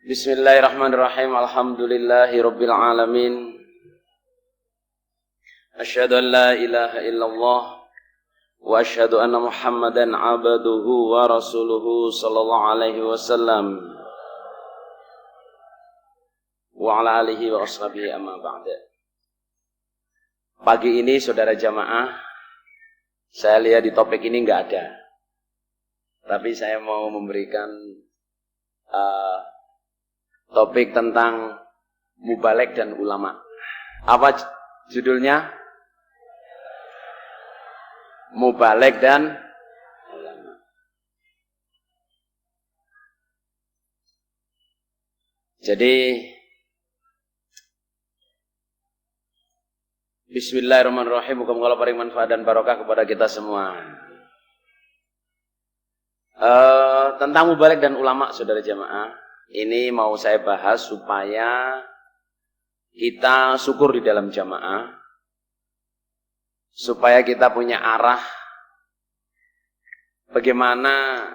Bismillahirrahmanirrahim. Alhamdulillahirabbil alamin. Asyhadu an la ilaha illallah wa asyhadu anna Muhammadan abduhu wa rasuluhu sallallahu alaihi wasallam wa ala alihi wa ashabihi amma ba'da. Pagi ini saudara jamaah, saya lihat di topik ini enggak ada. Tapi saya mau memberikan topik tentang mubalek dan ulama. Apa judulnya? Mubalek dan ulama. Jadi bismillahirrahmanirrahim. Muga-muga Allah paring manfaat dan barokah kepada kita semua. Tentang mubalek dan ulama, saudara jamaah, ini mau saya bahas supaya kita syukur di dalam jamaah, supaya kita punya arah bagaimana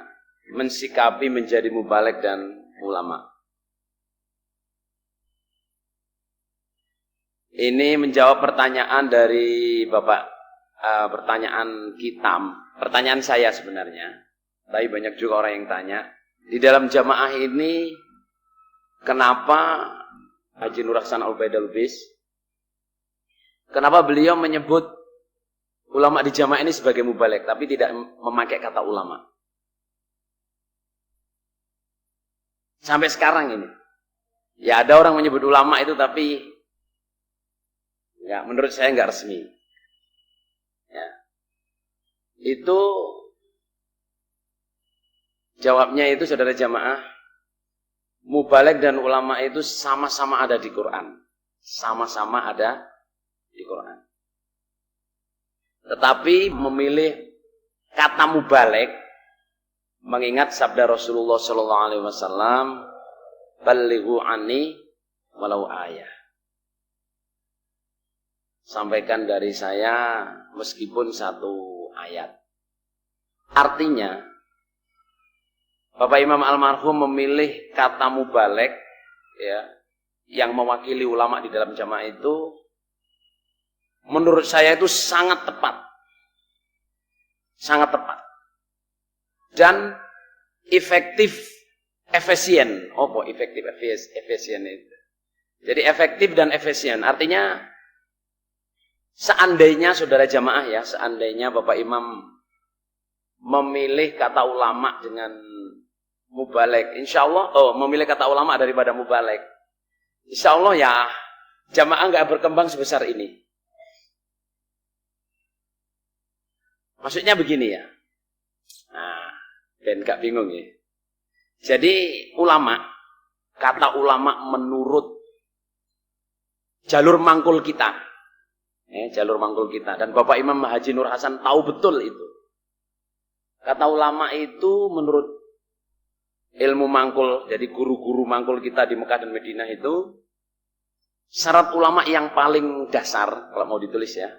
mensikapi menjadi mubalek dan ulama. Ini menjawab pertanyaan dari Bapak, pertanyaan saya sebenarnya. Tapi banyak juga orang yang tanya, di dalam jamaah ini kenapa Haji Nur Hasan Al-Ubaidal Lubis, kenapa beliau menyebut ulama di jamaah ini sebagai mubalek, tapi tidak memakai kata ulama? Sampai sekarang ini, ya ada orang menyebut ulama itu, tapi ya menurut saya nggak resmi. Ya, itu jawabnya itu saudara jamaah, mubalek dan ulama itu sama-sama ada di Quran. Sama-sama ada di Quran. Tetapi memilih kata mubalek mengingat sabda Rasulullah sallallahu alaihi wasallam, "Ballighu anni walau ayah." Sampaikan dari saya meskipun satu ayat. Artinya Bapak Imam Almarhum memilih kata mubalek, ya, yang mewakili ulama di dalam jamaah itu, menurut saya itu sangat tepat, dan efektif, efisien. Efisien itu. Jadi efektif dan efisien. Artinya, seandainya saudara jamaah ya, seandainya Bapak Imam memilih kata ulama dengan mubalek, insya Allah, memilih kata ulama daripada mubalek, insya Allah ya jamaah nggak berkembang sebesar ini. Maksudnya begini ya, nah, ben nggak bingung ya. Jadi ulama, kata ulama menurut jalur mangkul kita, dan Bapak Imam Haji Nur Hasan tahu betul itu. Kata ulama itu menurut ilmu mangkul, jadi guru-guru mangkul kita di Mekah dan Madinah itu, syarat ulama yang paling dasar, kalau mau ditulis ya,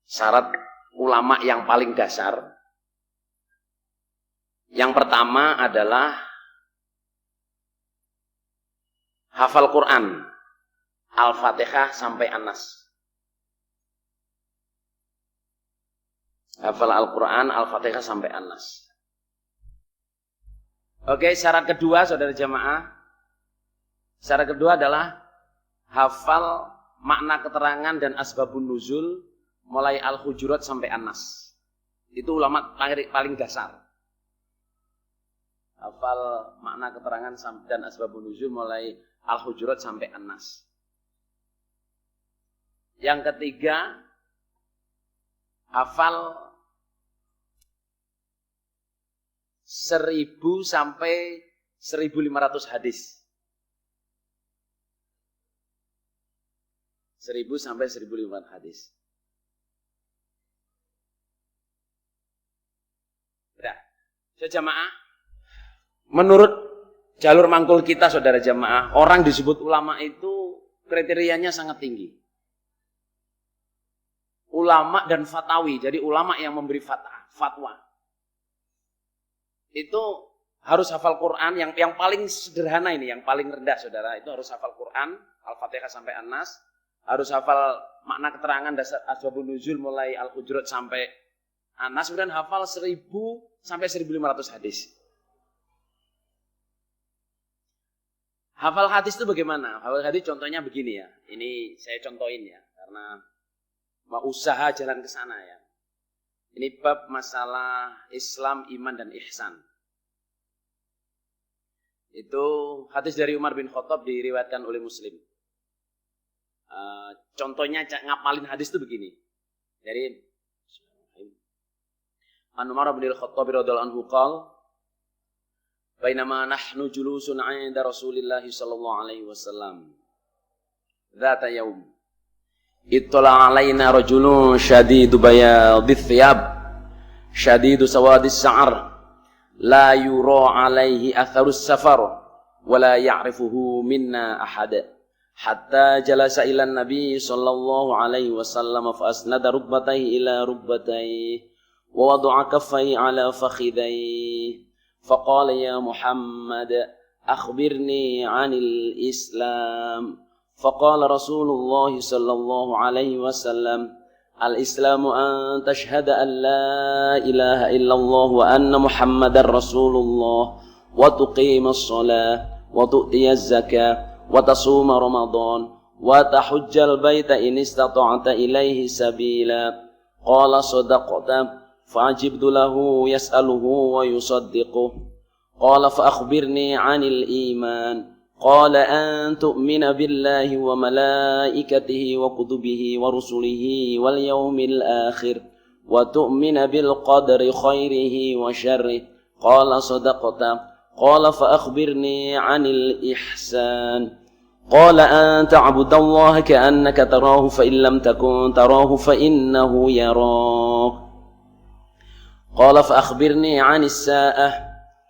syarat ulama yang paling dasar, yang pertama adalah hafal Quran, Al-Fatihah sampai An-Nas. Hafal Al-Quran, Al-Fatihah sampai An-Nas. Oke, syarat kedua saudara jamaah, syarat kedua adalah hafal makna keterangan dan asbabun nuzul mulai Al-Hujurat sampai An-Nas. Itu ulama paling dasar. Hafal makna keterangan dan asbabun nuzul mulai Al-Hujurat sampai An-Nas. Yang ketiga, hafal 1000 sampai 1500 hadis. 1000 sampai 1500 hadis. Nah, jamaah, menurut jalur mangkul kita saudara jamaah, orang disebut ulama itu kriterianya sangat tinggi. Ulama dan fatawi, jadi ulama yang memberi fatwa. Itu harus hafal Quran, yang paling sederhana ini, yang paling rendah saudara, itu harus hafal Quran, Al-Fatihah sampai An-Nas, harus hafal makna keterangan dasar asbabun nuzul mulai Al-Hujurat sampai An-Nas, kemudian hafal 1000 sampai 1500 hadis. Hafal hadis itu bagaimana? Hafal hadis contohnya begini ya, ini saya contohin ya, karena mau usaha jalan ke sana ya. Ini bab masalah Islam, iman, dan ihsan. Itu hadis dari Umar bin Khattab diriwayatkan oleh Muslim. Contohnya ngapalin hadis itu begini. Jadi An Umar bin Khattab radhiyallahu anhu qala bainama nahnu julusun 'inda Rasulillah sallallahu alaihi wasallam dzata yaum ittala 'alaina rajulun shadidu bayadith thiyab shadidu sawadis sa'r la yura alaihi atharus safar wa la ya'rifuhu minna ahad hatta jalasa ila nabi sallallahu alaihi wasallam fa asnada rukbatayhi ila rukbatayhi wa wada'a kaffayhi ala fakhidayhi faqala ya Muhammad akhbirni 'anil Islam faqala Rasulullah sallallahu alaihi wasallam Al-Islamu an tashhada an la ilaha illallah wa anna Muhammadar Rasulullah wa tuqima as-salah wa tu'tiya az-zakah wa tasuma Ramadan wa tahujjal baita in istata'ta ilayhi sabila qala sadaqta fa'ajibtu lahu yas'aluhu wa yusaddiquhu qala fa akhbirni 'anil iman قال أن تؤمن بالله وملائكته وكتبه ورسله واليوم الآخر وتؤمن بالقدر خيره وشره قال صدقت قال فأخبرني عن الإحسان قال أن تعبد الله كأنك تراه فإن لم تكن تراه فإنه يراك قال فأخبرني عن الساعة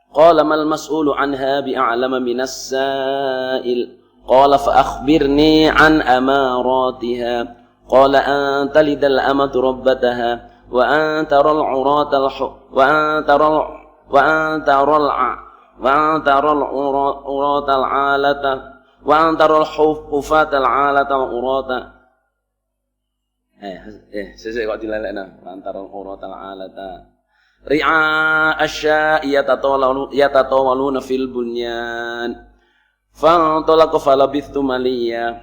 قال ما المسؤول عنها بأعلم من السائل قال فأخبرني عن أماراتها قال أن تلد الأمة ربتها وأن ترى العراة العالة وأن ترى الحفاة العالة العراة saya kok dilalekna وأن ترى العراة العالة ri'a asya'i yatatawaluna fil bunyan fantalaqa falabithtu maliya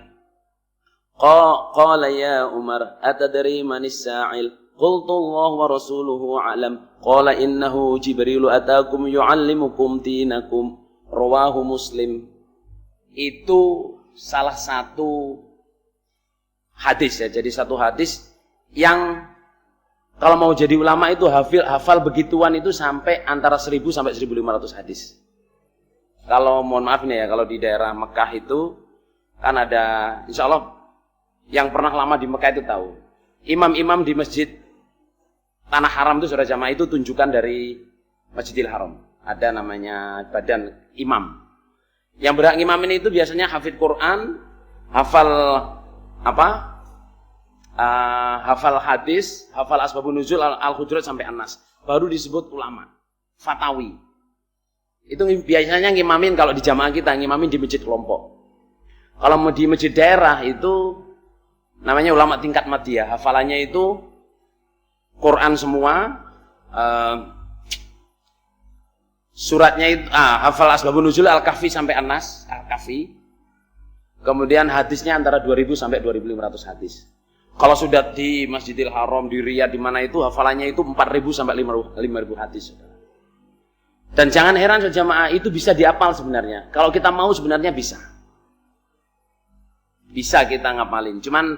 qala ya Umar atadri manis sa'il qultu Allah wa rasuluhu a'lam qala innahu Jibril atakum yu'allimukum dinakum rawahu Muslim. Itu salah satu hadis ya, jadi satu hadis yang kalau mau jadi ulama itu hafal begituan itu sampai antara 1000 sampai 1500 hadis. Kalau mohon maaf nih ya, kalau di daerah Mekah itu kan ada, insya Allah yang pernah lama di Mekah itu tahu. Imam-imam di masjid Tanah Haram itu saudara jamaah itu tunjukkan dari Masjidil Haram. Ada namanya badan imam. Yang berhak ngimamin itu biasanya hafid Quran, hafal apa? Hafal hadis, hafal asbabun nuzul Al-Hujurat sampai An-Nas, baru disebut ulama fatawi. Itu biasanya ngimamin kalau di jamaah kita ngimamin di masjid kelompok. Kalau mau di masjid daerah itu namanya ulama tingkat madiyah, hafalannya itu Quran semua, suratnya itu hafal asbabun nuzul Al-Kahfi sampai An-Nas, Al-Kahfi. Kemudian hadisnya antara 2000 sampai 2500 hadis. Kalau sudah di Masjidil Haram, di Riyadh, di mana itu hafalannya itu 4000 sampai 5000 hadis. Dan jangan heran jamaah itu bisa dihafal sebenarnya. Kalau kita mau sebenarnya bisa. Bisa kita ngapalin. Cuman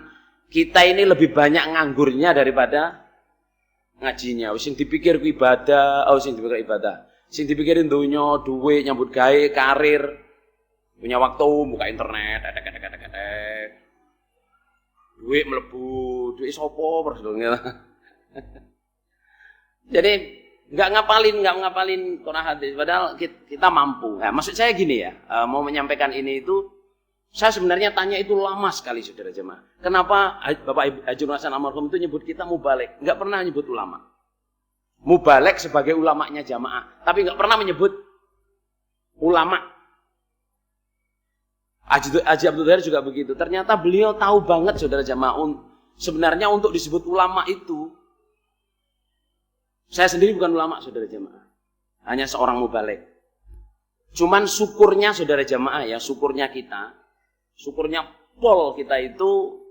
kita ini lebih banyak nganggurnya daripada ngajinya. Sing dipikir ibadah, sing dipikir ibadah. Sing dipikirin dunya, duit, nyambut gawe, karir. Punya waktu buka internet, duit melebu, duit sopo persoalnya. Jadi nggak ngapalin Quran hadis, padahal kita mampu. Nah, maksud saya gini ya, mau menyampaikan ini itu, saya sebenarnya tanya itu lama sekali saudara jemaah. Kenapa Bapak Haji Nur Hasan Almarhum itu nyebut kita mubalek? Nggak pernah nyebut ulama. Mubalek sebagai ulamanya jamaah, tapi nggak pernah menyebut ulama. Haji Abdul Qadir juga begitu. Ternyata beliau tahu banget saudara jamaah sebenarnya untuk disebut ulama itu. Saya sendiri bukan ulama saudara jamaah. Hanya seorang mubaligh. Cuman syukurnya saudara jamaah ya, syukurnya pol kita itu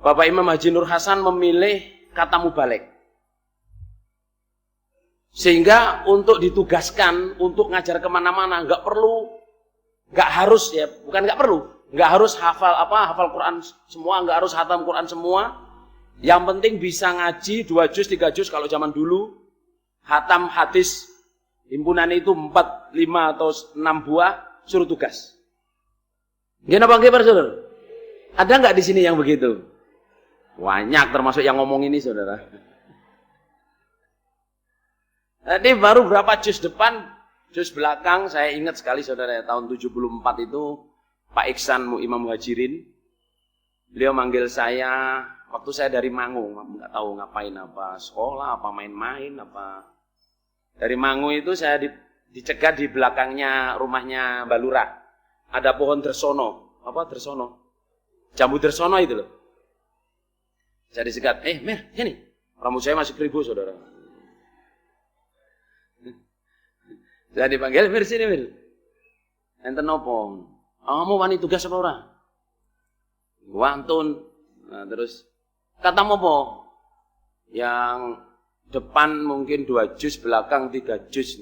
Bapak Imam Haji Nur Hasan memilih kata mubaligh. Sehingga untuk ditugaskan untuk ngajar kemana-mana nggak harus ya, bukan nggak perlu, nggak harus hafal Quran semua, nggak harus hatam Quran semua. Yang penting bisa ngaji 2 juz, 3 juz kalau zaman dulu. Hatam hadis himpunan itu 4, 5 atau 6 buah, suruh tugas. Gimana Bang Kibar, Saudara? Ada nggak di sini yang begitu? Banyak, termasuk yang ngomong ini, Saudara. Tadi baru berapa juz depan, juz belakang, saya ingat sekali Saudara, tahun 74 itu Pak Iksan Imam Muhajirin, beliau manggil saya waktu saya dari Mangu, nggak tahu ngapain, apa sekolah, apa main-main, apa. Dari Mangu itu saya dicegat di belakangnya rumahnya Mbak Lurah. Ada pohon dersono, apa dersono? Jambu dersono itu loh. Saya dicegat, Mir, sini. Rambut saya masih keribu, Saudara. Saya dipanggil, Mir, sini, Mir. Enten opo? Kamu wani tugas apa ora? Wantun. Nah, terus katamu apa? Yang depan mungkin 2 juz, belakang 3 juz.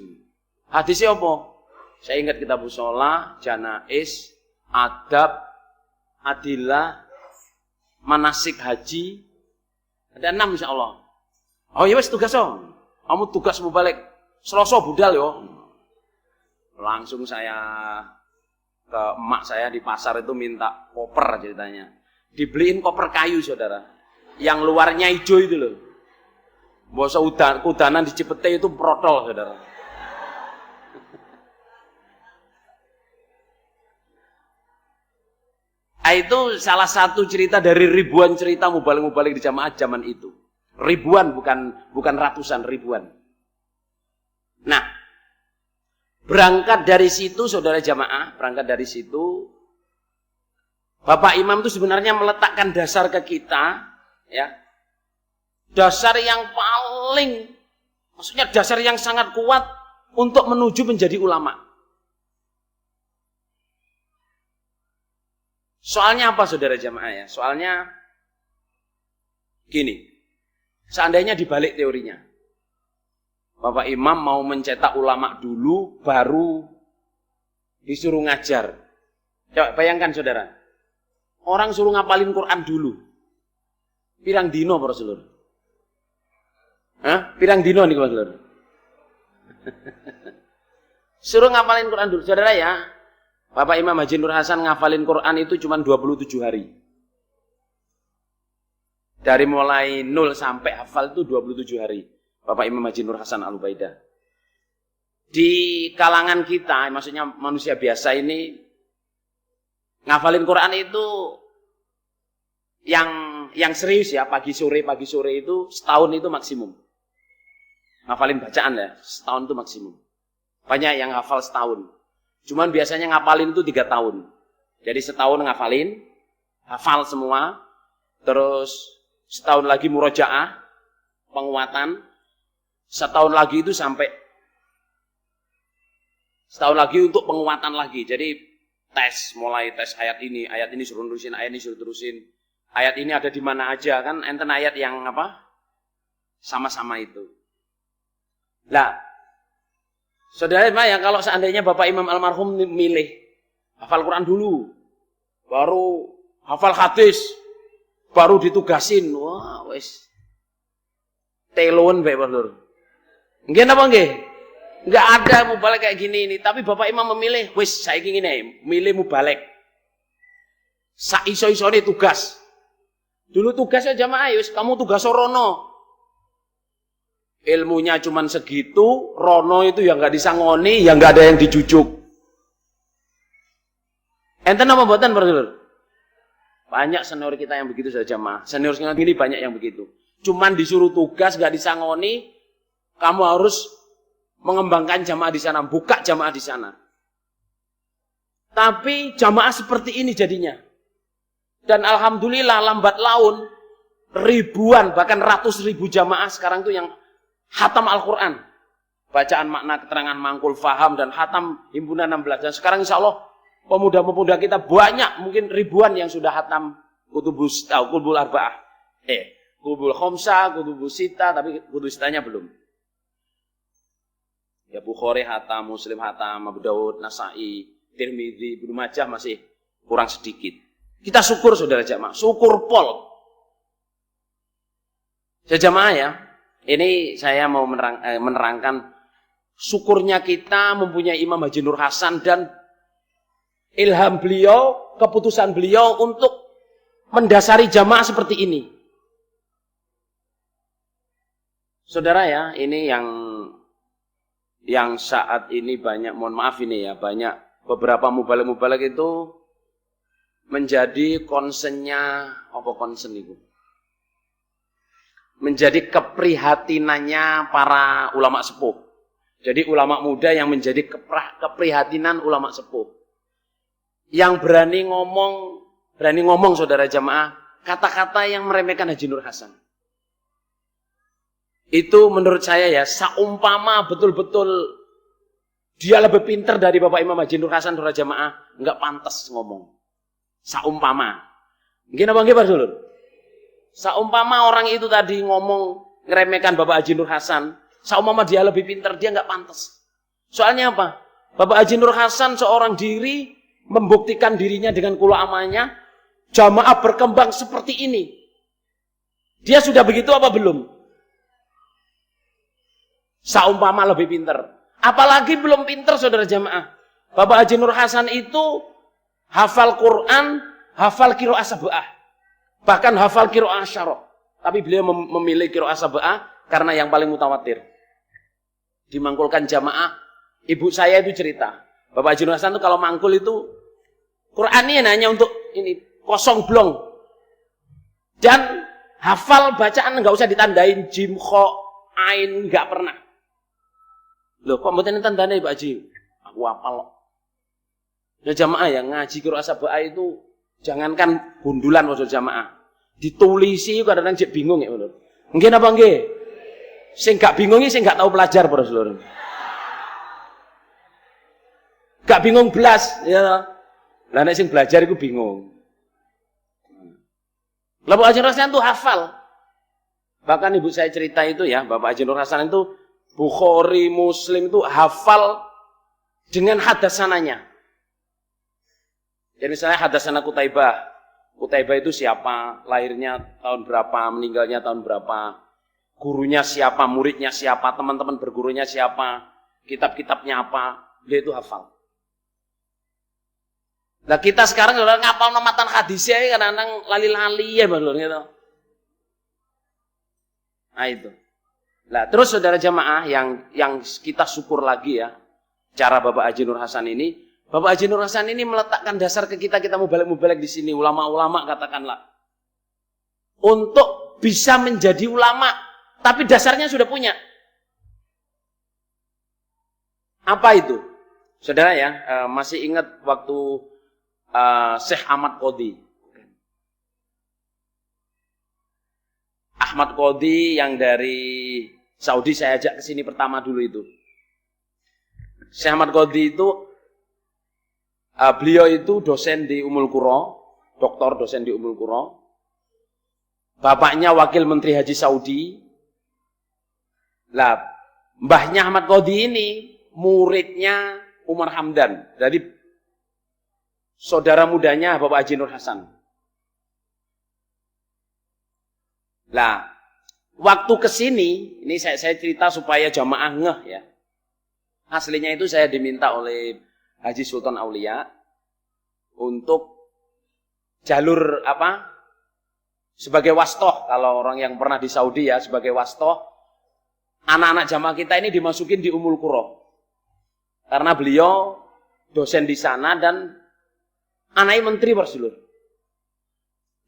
Hadisnya apa? Saya ingat kitab shalah, janais, adab, adilah, manasik haji. Ada 6 insyaallah. Oh ya wis tugas om. Kamu tugas mubaligh. Selasa budal yo. Langsung saya ke emak saya di pasar itu minta koper ceritanya. Dibeliin koper kayu Saudara. Yang luarnya hijau itu loh. Bosa kudanan di Cipete itu protol Saudara. Itu salah satu cerita dari ribuan cerita mubaligh-mubaligh di jamaah zaman itu. Ribuan, bukan ratusan, ribuan. Nah, berangkat dari situ saudara jamaah, Bapak Imam itu sebenarnya meletakkan dasar ke kita, ya. Dasar yang paling, maksudnya dasar yang sangat kuat untuk menuju menjadi ulama. Soalnya apa saudara jamaah ya? Soalnya gini, seandainya dibalik teorinya, Bapak Imam mau mencetak ulama dulu, baru disuruh ngajar. Coba bayangkan saudara, orang suruh ngapalin Quran dulu. Pirang dino para saudara? Pirang dino nih para saudara? Suruh ngapalin Quran dulu, saudara ya. Bapak Imam Haji Nur Hasan ngafalin Quran itu cuma 27 hari. Dari mulai 0 sampai hafal itu 27 hari. Bapak Imam Haji Nur Hasan Al-Ubaidah. Di kalangan kita, maksudnya manusia biasa ini, ngafalin Quran itu yang serius ya, pagi sore itu setahun itu maksimum. Ngafalin bacaan ya, setahun itu maksimum. Banyak yang hafal setahun. Cuman biasanya ngapalin itu 3 tahun. Jadi setahun ngafalin, hafal semua, terus setahun lagi murojaah, penguatan, setahun lagi itu sampai, setahun lagi untuk penguatan lagi. Jadi tes, mulai tes ayat ini suruh terusin, ayat ini suruh terusin. Ayat ini ada di mana aja, kan enten ayat yang apa? Sama-sama itu. Lah, saudara ya, kalau seandainya Bapak Imam almarhum milih hafal Quran dulu, baru hafal hadis, baru ditugasin, wah wes telon bae Lur. Nggih napa nggih? Enggak ada mubaligh kayak gini ini, tapi Bapak Imam memilih, wes saiki ngene, milih mubaligh. Sak iso-isone tugas. Dulu tugasnya jamaah, wes kamu tugas rono. Ilmunya cuman segitu, rono itu yang nggak disangoni, yang nggak ada yang dijujuk. Enten apa buatan Bro? Banyak senior kita yang begitu saja mah. Senior ini banyak yang begitu. Cuman disuruh tugas nggak disangoni, kamu harus mengembangkan jamaah di sana, buka jamaah di sana. Tapi jamaah seperti ini jadinya. Dan alhamdulillah lambat laun ribuan bahkan ratus ribu jamaah sekarang itu yang khatam Al-Quran. Bacaan makna keterangan mangkul faham dan khatam himpunan 16. Dan sekarang insya Allah pemuda-pemuda kita banyak, mungkin ribuan yang sudah khatam kutubul arba'ah. Kutubul khomsah, kutubul sita, tapi kutubul sitanya belum. Ya Bukhari khatam, Muslim khatam, Abu Daud, Nasai, Tirmidzi, Ibnu Majah masih kurang sedikit. Kita syukur saudara jamaah, syukur pol. Jamaah ya, ini saya mau menerangkan syukurnya kita mempunyai Imam Haji Nur Hasan dan ilham beliau, keputusan beliau untuk mendasari jamaah seperti ini. Saudara ya, ini yang saat ini banyak, mohon maaf ini ya, banyak beberapa mubalek-mubalek itu menjadi konsennya, apa konsen itu? Menjadi keprihatinannya para ulama sepuh. Jadi ulama muda yang menjadi keprihatinan ulama sepuh. Yang berani ngomong saudara jamaah, kata-kata yang meremehkan Haji Nur Hasan. Itu menurut saya ya, saumpama betul-betul dia lebih pintar dari Bapak Imam Haji Nur Hasan saudara jamaah, enggak pantas ngomong. Saumpama. Mungkin apa nggih Pak Dulur? Saumpama orang itu tadi ngomong ngeremehkan Bapak Haji Nur Hasan, saumpama dia lebih pintar, dia enggak pantas. Soalnya apa? Bapak Haji Nur Hasan seorang diri membuktikan dirinya dengan amalnya, jamaah berkembang seperti ini. Dia sudah begitu apa belum? Saumpama lebih pintar. Apalagi belum pintar saudara jamaah. Bapak Haji Nur Hasan itu hafal Quran, hafal qiraah sab'ah. Bahkan hafal qiraah asyarah. Tapi beliau memilih qiraah sab'ah karena yang paling mutawatir. Dimangkulkan jamaah, ibu saya itu cerita. Bapak Haji Nur Hasan itu kalau mangkul itu Qurannya hanya untuk ini, kosong blong. Dan hafal bacaan nggak usah ditandain jim, kho, ain, nggak pernah. Loh, kok mboten tandane Pak Haji? Aku hafal kok. Ya jamaah yang ngaji qiraah sab'ah itu jangankan gundulan maksud jamaah. Ditulisi kadang-kadang jek bingung ya, Lur. Nggih napa nggih? Sing gak bingung iki sing gak tahu pelajar, Bro, Lur. Gak bingung belas, ya. Lah nek sing belajar iku bingung. Lah Bapak Haji Nur Hasan itu hafal. Bahkan ibu saya cerita itu ya, Bapak Haji Nur Hasan itu Bukhari, Muslim itu hafal dengan hadasananya. Jadi misalnya hadasana Qutaibah. Qutaibah itu siapa, lahirnya tahun berapa, meninggalnya tahun berapa, gurunya siapa, muridnya siapa, teman-teman bergurunya siapa, kitab-kitabnya apa, dia itu hafal. Nah kita sekarang udah ngapal matan hadisnya kadang-kadang lali-lali ya Bang gitu. Nah itu. Nah terus saudara jamaah yang kita syukur lagi ya, cara Bapak Haji Nur Hasan ini, Bapak Haji Nur Hasan ini meletakkan dasar ke kita mubalek-mubalek di sini, ulama-ulama katakanlah, untuk bisa menjadi ulama, tapi dasarnya sudah punya. Apa itu? Saudara ya, masih ingat waktu Syekh Ahmad Qodhi. Ahmad Qodhi yang dari Saudi saya ajak ke sini pertama dulu itu. Syekh Ahmad Qodhi itu beliau itu dosen di Ummul Qura, doktor dosen di Ummul Qura. Bapaknya wakil menteri haji Saudi. Lah, mbahnya Ahmad Qodhi ini muridnya Umar Hamdan. Jadi saudara mudanya Bapak Haji Nur Hasan. Lah, waktu kesini, ini saya cerita supaya jamaah ngeh ya. Aslinya itu saya diminta oleh Haji Sultan Aulia untuk jalur apa? Sebagai wastoh, kalau orang yang pernah di Saudi ya, sebagai wastoh, anak-anak jamaah kita ini dimasukin di Ummul Qura. Karena beliau dosen di sana dan anaknya menteri Rasulullah.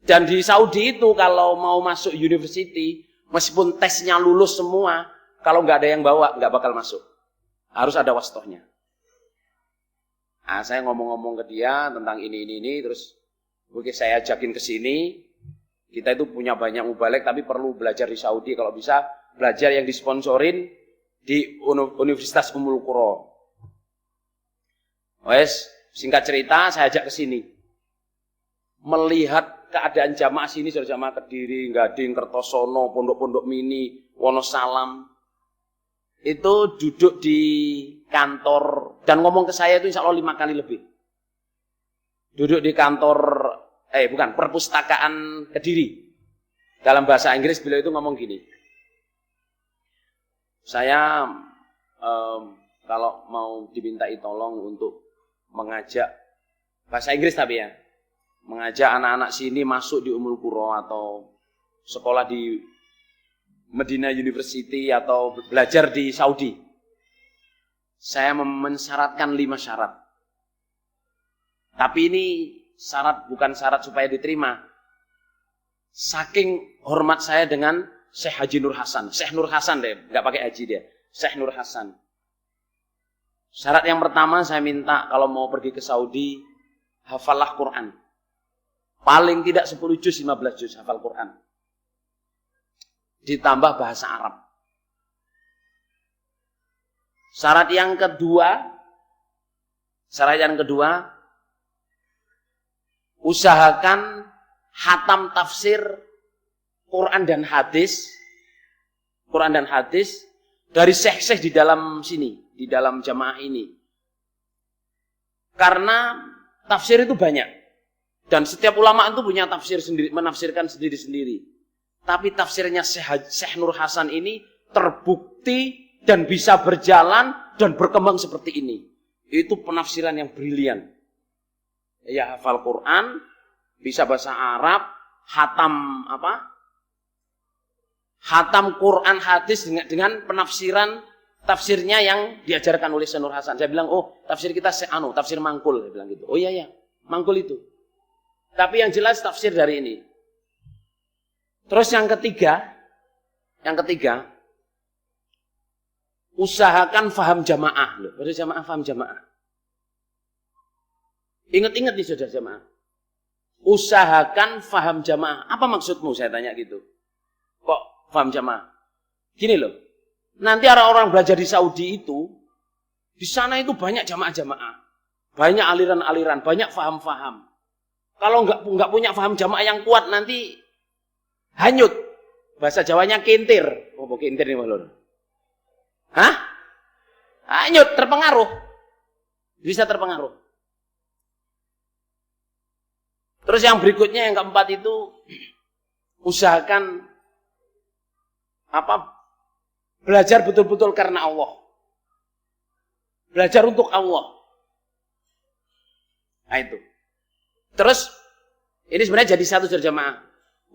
Dan di Saudi itu kalau mau masuk university, meskipun tesnya lulus semua, kalau nggak ada yang bawa, nggak bakal masuk. Harus ada wasitohnya. Nah, saya ngomong-ngomong ke dia tentang ini, terus oke, saya ajakin ke sini. Kita itu punya banyak mubalek, tapi perlu belajar di Saudi. Kalau bisa, belajar yang disponsorin di Universitas Ummul Qura. Wes, singkat cerita, saya ajak ke sini. Melihat keadaan jamaah sini, sudah jamaah Kediri, Gading, Kertosono, Pondok-Pondok Mini, Wonosalam. Itu duduk di kantor, dan ngomong ke saya itu insya Allah 5 kali lebih. Duduk di kantor, perpustakaan Kediri. Dalam bahasa Inggris beliau itu ngomong gini. Saya kalau mau dimintai tolong untuk mengajak, bahasa Inggris tapi ya, mengajak anak-anak sini masuk di Ummul Qura atau sekolah di Medina University atau belajar di Saudi. Saya mensyaratkan 5 syarat. Tapi ini syarat bukan syarat supaya diterima. Saking hormat saya dengan Syekh Haji Nur Hasan. Syekh Nur Hasan deh, nggak pakai haji dia. Syekh Nur Hasan. Syarat yang pertama saya minta kalau mau pergi ke Saudi, hafalah Quran. Paling tidak 10 juz, 15 juz hafal Quran. Ditambah bahasa Arab. Syarat yang kedua, usahakan hatam tafsir Quran dan hadis dari syekh-syekh di dalam sini, di dalam jamaah ini. Karena tafsir itu banyak. Dan setiap ulama itu punya tafsir sendiri, menafsirkan sendiri-sendiri. Tapi tafsirnya Syekh Nur Hasan ini terbukti dan bisa berjalan dan berkembang seperti ini. Itu penafsiran yang brilian. Ya, hafal Quran, bisa bahasa Arab, hatam Quran hadis dengan tafsirnya yang diajarkan oleh Syekh Nur Hasan. Saya bilang, tafsir kita tafsir Mangkul. Saya bilang gitu. Oh iya, Mangkul itu. Tapi yang jelas tafsir dari ini. Terus yang ketiga, usahakan faham jamaah. Faham jamaah. Ingat-ingat nih saudara jamaah. Usahakan faham jamaah. Apa maksudmu? Saya tanya gitu. Kok faham jamaah? Gini loh. Nanti orang-orang belajar di Saudi itu, di sana itu banyak jamaah-jamaah. Banyak aliran-aliran, banyak faham-faham. Kalau nggak punya faham jamaah yang kuat, nanti hanyut. Bahasa Jawanya kintir. Kintir nih malur. Hah? Hanyut, terpengaruh. Bisa terpengaruh. Terus yang berikutnya, yang keempat itu, usahakan belajar betul-betul karena Allah. Belajar untuk Allah. Nah itu. Terus, ini sebenarnya jadi satu jamaah.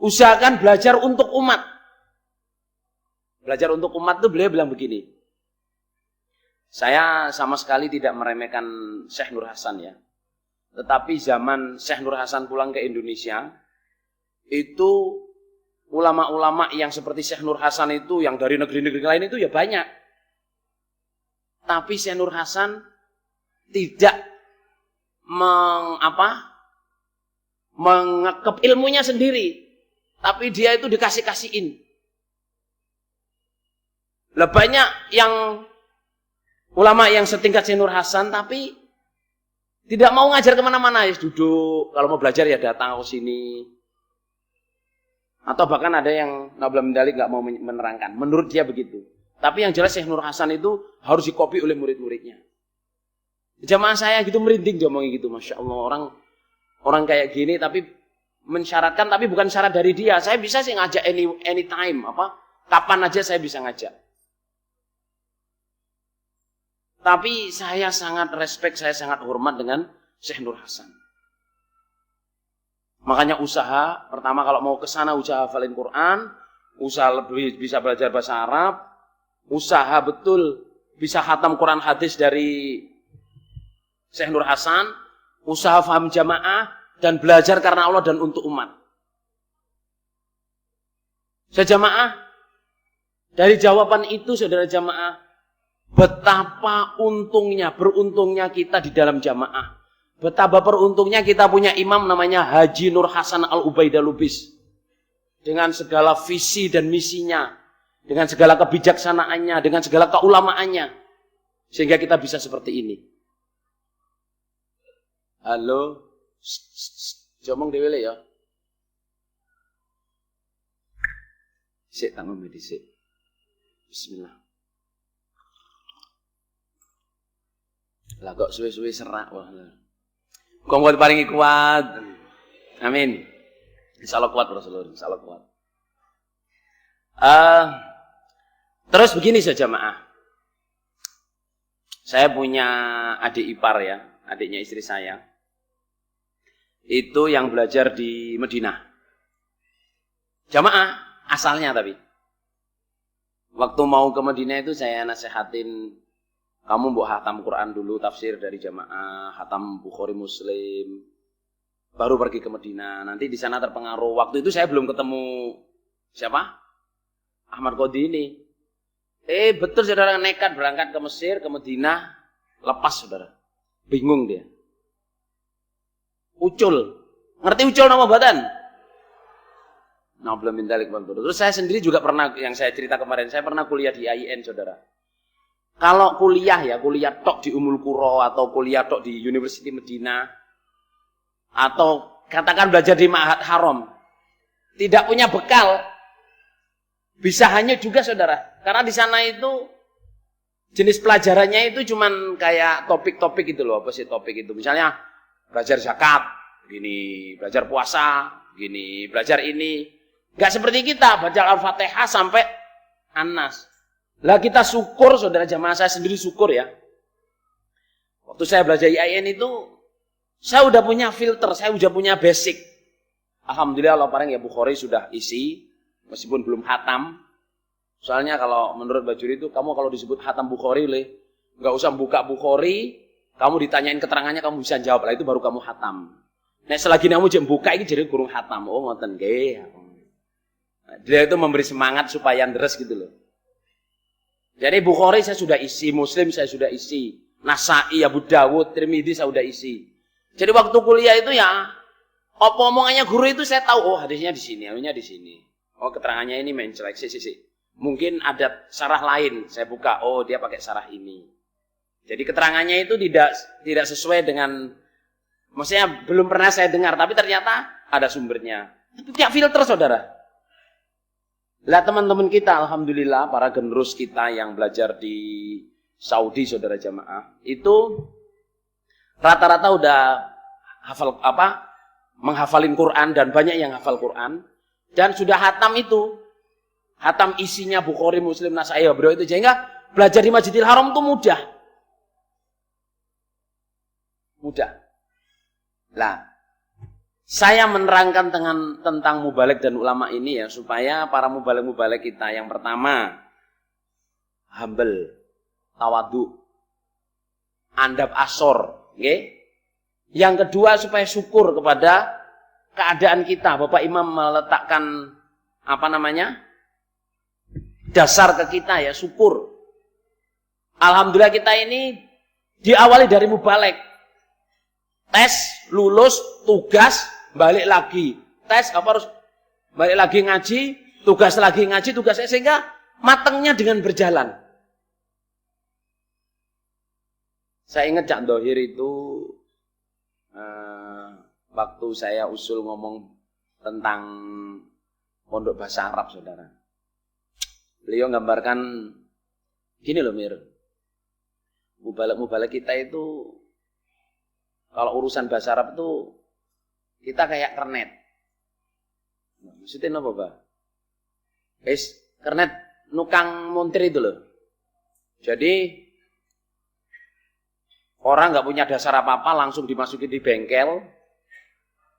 Usahakan belajar untuk umat. Belajar untuk umat itu beliau bilang begini. Saya sama sekali tidak meremehkan Syekh Nur Hasan ya. Tetapi zaman Syekh Nur Hasan pulang ke Indonesia, itu ulama-ulama yang seperti Syekh Nur Hasan itu, yang dari negeri-negeri lain itu ya banyak. Tapi Syekh Nur Hasan tidak mengekep ilmunya sendiri, tapi dia itu dikasih-kasihin. Banyak yang ulama yang setingkat Syekh Nur Hasan tapi tidak mau ngajar kemana-mana, ya duduk. Kalau mau belajar ya datang ke sini. Atau bahkan ada yang Nabla Mendalik nggak mau menerangkan. Menurut dia begitu. Tapi yang jelas Syekh Nur Hasan itu harus dikopi oleh murid-muridnya. Jamaah saya gitu merinding ngomongin gitu, masya Allah, orang kayak gini tapi mensyaratkan, tapi bukan syarat dari dia. Saya bisa sih ngajak anytime, kapan aja saya bisa ngajak. Tapi saya sangat respect, saya sangat hormat dengan Syekh Nur Hasan. Makanya usaha, pertama kalau mau ke sana usaha hafalin Quran, usaha lebih bisa belajar bahasa Arab, usaha betul bisa khatam Quran hadis dari Syekh Nur Hasan, usaha faham jamaah, dan belajar karena Allah dan untuk umat. Sejamaah, dari jawaban itu saudara jamaah, Betapa beruntungnya kita di dalam jamaah. Betapa beruntungnya kita punya imam namanya Haji Nur Hasan Al-Ubaidah Lubis. Dengan segala visi dan misinya, dengan segala kebijaksanaannya, dengan segala keulamaannya. Sehingga kita bisa seperti ini. Halo? Jomong dewele ya. Sik tak ngombe dhisik. Bismillah. Lah kok suwe-suwe serak wah. Muga paringi kuat. Amin. Insyaallah kuat Rasulullah, insyaallah kuat. Terus begini saja jamaah. Saya punya adik ipar ya, adiknya istri saya. Itu yang belajar di Madinah. Jamaah asalnya tapi. Waktu mau ke Madinah itu saya nasihatin, kamu mbok hatam Quran dulu, tafsir dari jamaah, hatam Bukhari Muslim, baru pergi ke Madinah. Nanti di sana terpengaruh. Waktu itu saya belum ketemu siapa? Ahmad Qodi ini. Betul saudara, nekat berangkat ke Mesir, ke Madinah, lepas saudara. Bingung dia. Ucul. Ngerti ucul nama badan? Nah, belum mendalik bantu. Terus saya sendiri juga pernah, yang saya cerita kemarin, saya pernah kuliah di IAIN saudara. Kalau kuliah tok di Ummul Qura atau kuliah tok di University Medina atau katakan belajar di Ma'had Haram, tidak punya bekal, bisa hanyut juga saudara. Karena di sana itu jenis pelajarannya itu cuman kayak topik-topik gitu loh. Apa sih topik itu? Misalnya belajar zakat, gini, belajar puasa, gini, belajar ini. Gak seperti kita baca Al-Fatihah sampai An-Nas. Lah kita syukur saudara jamaah, saya sendiri syukur ya. Waktu saya belajar IAIN itu saya udah punya filter, saya udah punya basic. Alhamdulillah Allah paling ya Bukhari sudah isi meskipun belum hatam. Soalnya kalau menurut Bajuri itu kamu kalau disebut hatam Bukhari nggak usah buka Bukhari, kamu ditanyain keterangannya kamu bisa jawab, lah itu baru kamu hatam. Nah selagi kamu jam buka ini jadi gurung hatam. Oh ngoten nggih. Dia itu memberi semangat supaya deres gitu loh. Jadi Bukhari saya sudah isi, Muslim saya sudah isi, Nasa'i, Abu Dawud, Tirmidzi saya sudah isi. Jadi waktu kuliah itu ya, apa omongannya guru itu saya tahu, oh hadisnya di sini, hadisnya di sini. Oh keterangannya ini mencelek, sih. Mungkin ada syarah lain, saya buka, oh dia pakai syarah ini. Jadi keterangannya itu tidak sesuai dengan, maksudnya belum pernah saya dengar, tapi ternyata ada sumbernya. Itu tidak filter saudara. Lah teman-teman kita, alhamdulillah para generus kita yang belajar di Saudi saudara jamaah, itu rata-rata udah hafal menghafalin Quran dan banyak yang hafal Quran dan sudah hatam itu. Hatam isinya Bukhari, Muslim, Nasa'i, bro itu sehingga belajar di Masjidil Haram itu mudah. Mudah. Lah, saya menerangkan tentang mubalik dan ulama ini ya supaya para mubalik kita yang pertama humble, tawadu, andap asor, okay? Yang kedua supaya syukur kepada keadaan kita. Bapak Imam meletakkan dasar ke kita ya, syukur. Alhamdulillah kita ini diawali dari mubalik. Tes, lulus, tugas, balik lagi. Tes harus balik lagi ngaji, tugas lagi ngaji, tugasnya sehingga matangnya dengan berjalan. Saya ingat Cak Dohir itu waktu saya usul ngomong tentang pondok bahasa Arab saudara. Beliau gambarkan gini loh Mir. Mubalak kita itu kalau urusan bahasa Arab itu kita kayak kernet. Maksudnya apa, Pak? Kernet nukang montir itu loh. Jadi orang nggak punya dasar apa-apa langsung dimasukin di bengkel.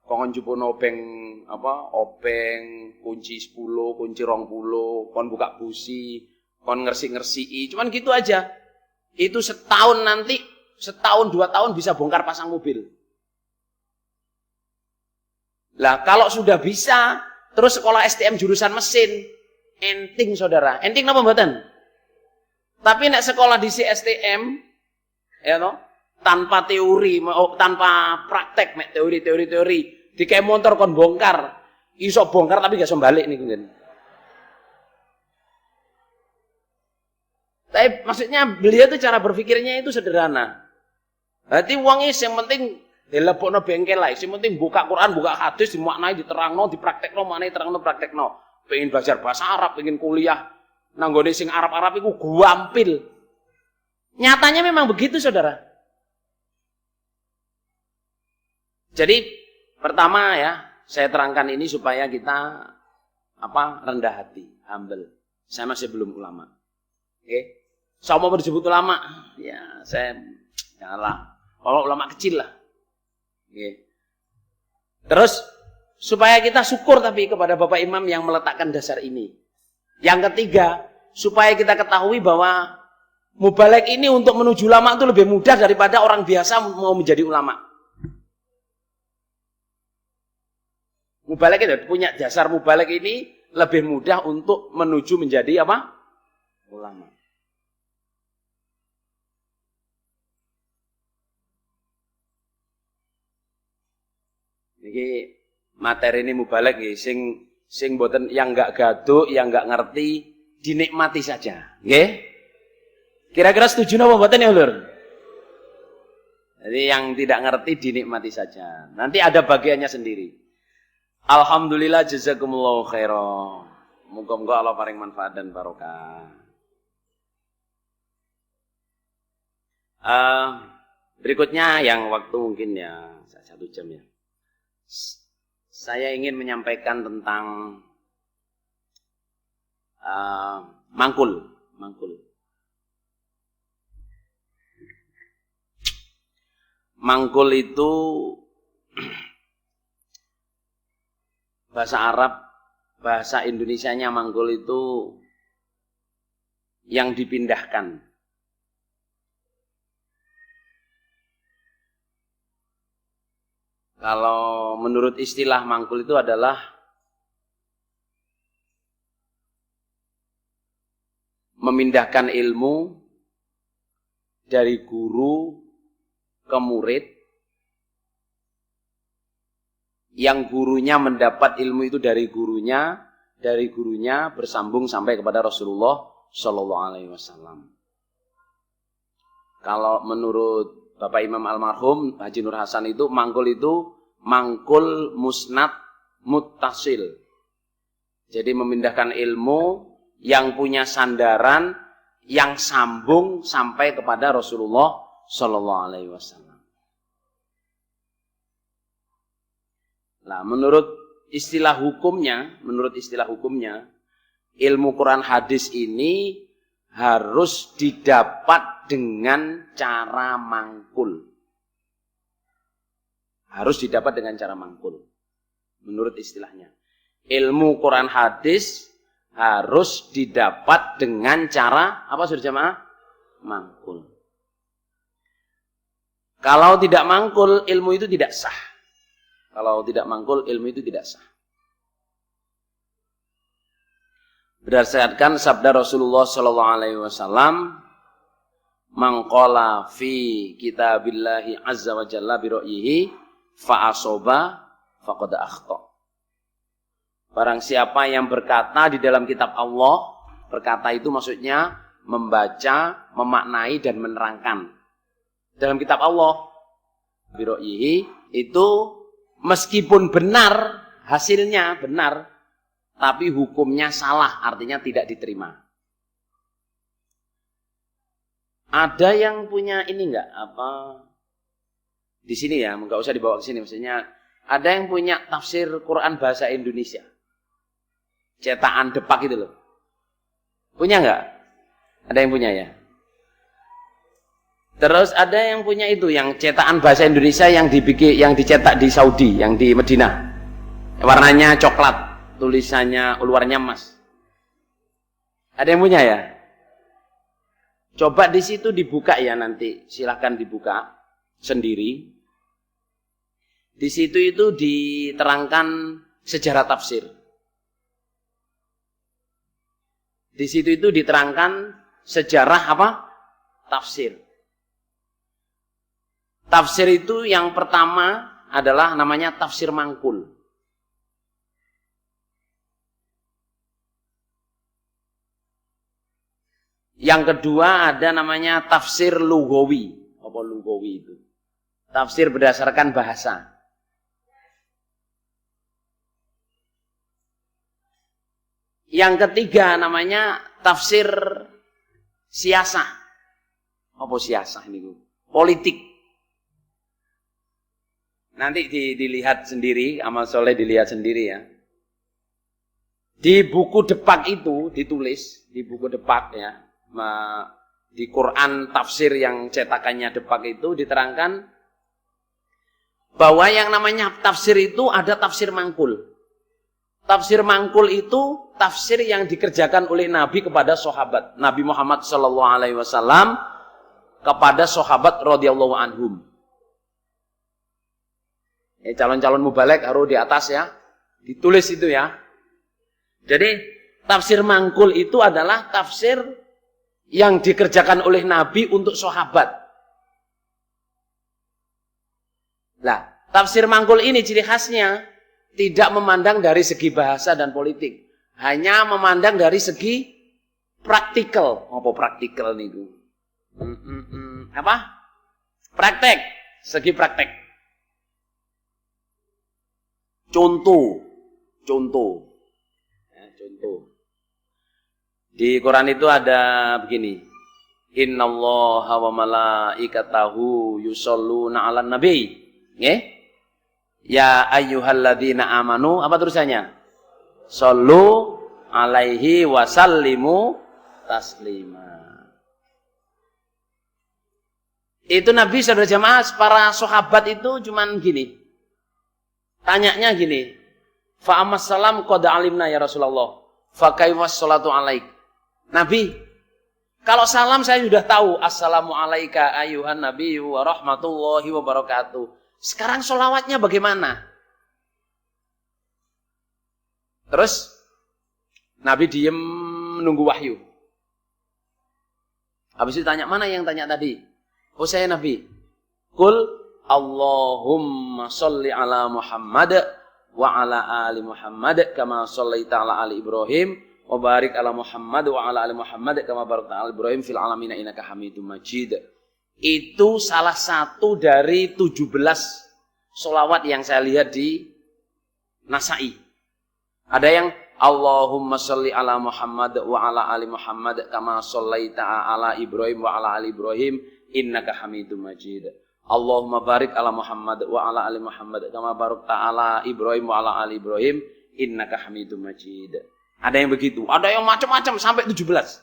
Kongon jupono obeng, kunci 10, kunci 20, kon buka busi, kon ngersi-ngersi, cuman gitu aja. Itu setahun 2 tahun bisa bongkar pasang mobil. Lah kalau sudah bisa, terus sekolah STM jurusan mesin, enting saudara. Enting apa mboten? Tapi nek sekolah di CSTM, ya toh, tanpa teori, tanpa praktek, mek teori, dikai motor kon bongkar, iso bongkar tapi gak iso balik nih kan. Tapi maksudnya beliau itu cara berpikirnya itu sederhana. Berarti uangnya yang penting dilebokno bengkel lah, yang penting buka Quran, buka hadis, dimaknai, diterangno, dipraktekno, maknai terangno, praktekno. Pengen belajar bahasa Arab, pengen kuliah nanggone sing Arab-Arab iku guampil. Nyatanya memang begitu, Saudara. Jadi pertama ya, saya terangkan ini supaya kita rendah hati, humble. Saya masih belum ulama. Oke. Saya mau disebut ulama, ya saya janganlah. Kalau ulama kecil lah. Oke. Terus supaya kita syukur tapi kepada Bapak Imam yang meletakkan dasar ini. Yang ketiga, supaya kita ketahui bahwa mubalek ini untuk menuju ulama itu lebih mudah daripada orang biasa mau menjadi ulama. Mubalek itu punya dasar mubalek ini lebih mudah untuk menuju menjadi apa? Ulama. Ini materi ini mubalek nggih sing boten yang enggak gaduh, yang enggak ngerti dinikmati saja, nggih. Kira-kira setuju napa mboten ya, Lur? Jadi yang tidak ngerti dinikmati saja. Nanti ada bagiannya sendiri. Alhamdulillah jazakumullahu khairan. Muga-muga Allah paring manfaat dan barokah. Berikutnya yang waktu mungkin ya 1 jam ya. Saya ingin menyampaikan tentang mangkul. Mangkul itu bahasa Arab, bahasa Indonesianya mangkul itu yang dipindahkan. Kalau menurut istilah mangkul itu adalah memindahkan ilmu dari guru ke murid, yang gurunya mendapat ilmu itu dari gurunya bersambung sampai kepada Rasulullah Shallallahu Alaihi Wasallam. Kalau menurut Bapak Imam almarhum Haji Nur Hasan itu mangkul musnad muttasil. Jadi memindahkan ilmu yang punya sandaran yang sambung sampai kepada Rasulullah Shallallahu Alaihi Wasallam. Nah, menurut istilah hukumnya, ilmu Quran hadis ini harus didapat dengan cara mangkul. Harus didapat dengan cara mangkul. Menurut istilahnya. Ilmu Quran hadis harus didapat dengan cara, apa sudah jamaah? Mangkul. Kalau tidak mangkul, ilmu itu tidak sah. Kalau tidak mangkul, ilmu itu tidak sah. Berdasarkan sabda Rasulullah Sallallahu Alaihi Wasallam, "Man fi kitabillahi azza wa jalla bi ra'yihi fa asoba faqad akhta." Barang siapa yang berkata di dalam kitab Allah, berkata itu maksudnya membaca, memaknai dan menerangkan. Dalam kitab Allah bi ra'yihi itu meskipun benar, hasilnya benar, tapi hukumnya salah, artinya tidak diterima. Ada yang punya ini enggak? Di sini ya, enggak usah dibawa ke sini. Maksudnya, ada yang punya tafsir Quran bahasa Indonesia. Cetakan Depak itu loh. Punya enggak? Ada yang punya ya? Terus ada yang punya itu, yang cetakan bahasa Indonesia yang dicetak di Saudi, yang di Madinah. Warnanya coklat. Tulisannya luarnya emas. Ada yang punya ya? Coba di situ dibuka ya nanti, silahkan dibuka sendiri. Di situ itu diterangkan sejarah tafsir. Di situ itu diterangkan sejarah apa? Tafsir. Tafsir itu yang pertama adalah namanya tafsir mangkul. Yang kedua ada namanya tafsir lugawi. Apa lugawi itu? Tafsir berdasarkan bahasa. Yang ketiga namanya tafsir siasah. Apa siasah ini? Politik. Nanti dilihat sendiri, amal soleh dilihat sendiri ya. Di buku Depak itu ditulis, di buku Depak ya, di Quran tafsir yang cetakannya Depak itu diterangkan bahwa yang namanya tafsir itu ada tafsir mangkul. Tafsir mangkul itu tafsir yang dikerjakan oleh Nabi kepada sahabat. Nabi Muhammad SAW kepada sahabat radhiyallahu anhum. Calon-calon mubalek harus di atas ya. Ditulis itu ya. Jadi tafsir mangkul itu adalah tafsir yang dikerjakan oleh Nabi untuk sahabat. Nah, tafsir mangkul ini ciri khasnya tidak memandang dari segi bahasa dan politik. Hanya memandang dari segi praktikal. Apa praktikal nih? Apa? Praktek. Segi praktek. Contoh. Di Quran itu ada begini. Innallaha wa malaikatahu yusholluna 'alan nabi. Nggih? Ya ayyuhalladzina amanu, apa tulisannya? Shollu alaihi wasallimu taslima. Itu Nabi saudara jamaah, para sahabat itu cuman gini. Tanyanya gini, fa ammas salam qad alimna ya Rasulullah, fa kaifa sholatu alaik. Nabi, kalau salam saya sudah tahu, assalamu alayka ayyuhan nabiyyu wa rahmatullahi wa barakatuh. Sekarang sholawatnya bagaimana? Terus Nabi diem menunggu wahyu. Habis itu tanya, mana yang tanya tadi? Oh saya Nabi. Qul Allahumma sholli ala Muhammad wa ala ali Muhammad kama shollaita ala ali Ibrahim wa barik ala Muhammad wa ala ali Muhammad kama barakta ala Ibrahim fil alamin innaka Hamidum Majid. Itu salah satu dari 17 sholawat yang saya lihat di Nasa'i. Ada yang Allahumma sholli ala Muhammad wa ala ali Muhammad kama shollaita ala Ibrahim wa ala ali Ibrahim innaka Hamidum Majid. Allahumma barik ala Muhammad wa ala ali Muhammad kama barakta ala Ibrahim wa ala ali Ibrahim innaka Hamidum Majid. Ada yang begitu, ada yang macam-macam sampai 17.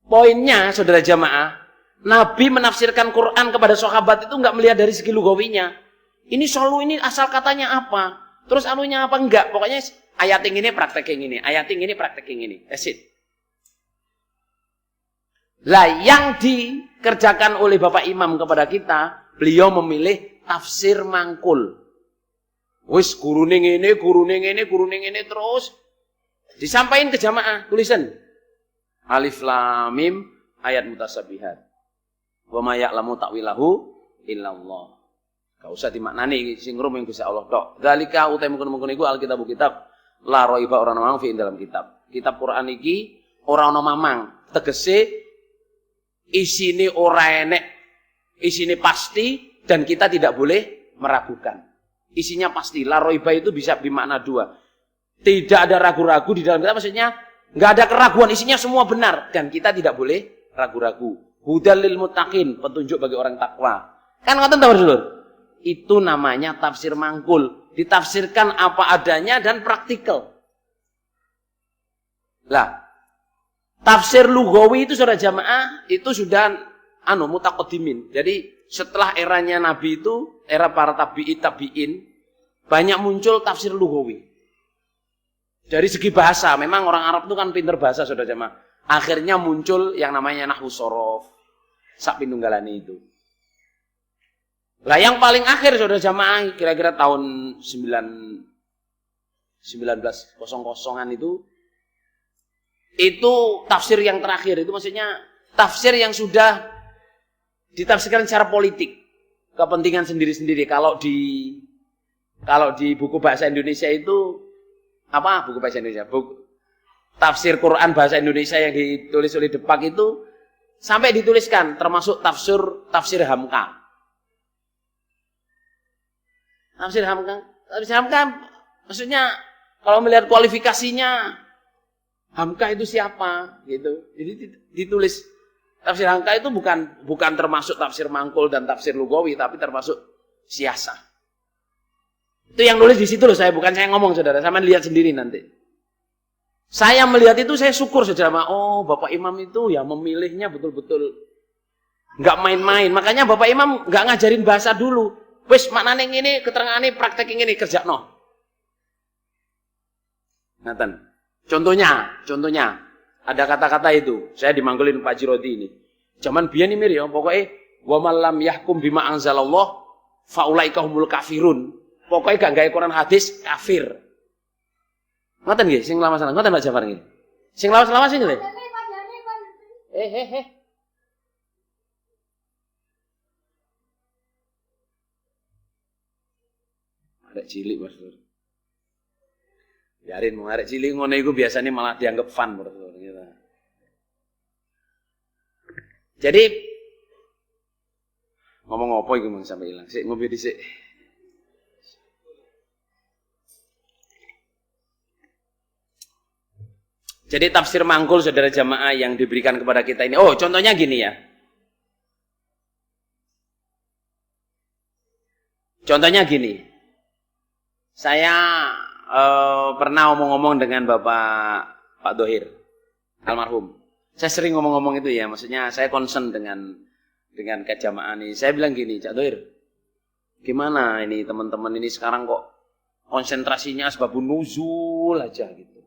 Poinnya saudara jamaah, Nabi menafsirkan Quran kepada sahabat itu enggak melihat dari segi lugawinya. Ini solu ini asal katanya apa? Terus anunya apa enggak? Pokoknya ayat yang ini praktek yang ini, ayat yang ini praktek yang ini. That's it. Lah yang dikerjakan oleh Bapak Imam kepada kita, beliau memilih tafsir mangkul. Wis gurune ngene terus disampaikan ke jamaah, tulisan. Alif lam mim ayat mutasyabihat. Wa may ya'lamu ta'wilahu illallah. Gak usah dimaknani sing rum yang Gusti Allah tok. Zalika utai mungkin iku alkitab kitab la raiba ora mamang fi dalam kitab. Kitab Quran iki ora ana mamang, tegese isine ora enek, isine pasti dan kita tidak boleh meragukan. Isinya pasti. La raiba itu bisa bermakna dua. Tidak ada ragu-ragu di dalam kitab, maksudnya enggak ada keraguan, isinya semua benar dan kita tidak boleh ragu-ragu. Hudal lil muttaqin, petunjuk bagi orang takwa. Kan ngoten ta, Dulur? Itu namanya tafsir mangkul, ditafsirkan apa adanya dan praktikal. Lah, tafsir lugawi itu saudara jamaah itu sudah mutaqaddimin. Jadi setelah eranya Nabi itu, era para tabi'in, banyak muncul tafsir lugawi. Dari segi bahasa, memang orang Arab itu kan pinter bahasa saudara jamaah. Akhirnya muncul yang namanya nahwu shorof, sak pinunggalane itu. Lah yang paling akhir saudara jamaah kira-kira tahun 1900-an itu Itu tafsir yang terakhir, itu maksudnya tafsir yang sudah ditafsirkan secara politik, kepentingan sendiri-sendiri. Kalau di buku bahasa Indonesia itu apa? Buku bahasa Indonesia, tafsir Quran bahasa Indonesia yang ditulis oleh Depak itu sampai dituliskan termasuk tafsir Hamka. Tafsir Hamka maksudnya kalau melihat kualifikasinya Hamka itu siapa gitu. Jadi ditulis tafsir Hamka itu bukan termasuk tafsir Mangkul dan tafsir Lugawi, tapi termasuk siasa. Itu yang nulis di situ loh, bukan saya ngomong saudara, sama lihat sendiri nanti. Saya melihat itu saya syukur saudara, oh Bapak Imam itu ya memilihnya betul-betul nggak main-main. Makanya Bapak Imam nggak ngajarin bahasa dulu. Wes maknane ngene, keterangane praktek ngene kerjakno. Ngaten. Contohnya ada kata-kata itu, saya dimangkulin Pak Jirodi ini. Zaman biyen mir ya, pokoknya wa malam yahkum bima anzalallah faulaika humul kafirun. Pokoknya gak gawe Quran hadis kafir. Ngoten nggih, sing lawas-lawas ngoten Mbak Jafar nggih. Sing lawas-lawas sing lho. Ada cilik Mas. Biarin mau arek cilik ngono iku biasanya malah dianggap fun Bro. Gitu. Jadi ngomong apa iku Mang sampe ilang. Sik ngopi dhisik. Jadi tafsir Mangkul saudara jamaah yang diberikan kepada kita ini. Oh, contohnya gini ya. Contohnya gini. Saya pernah ngomong-ngomong dengan Pak Dohir almarhum. Saya sering ngomong-ngomong itu ya, maksudnya saya concern dengan kejamaah ini. Saya bilang gini, Cak Dohir, gimana ini teman-teman ini sekarang kok konsentrasinya asbabun nuzul aja gitu.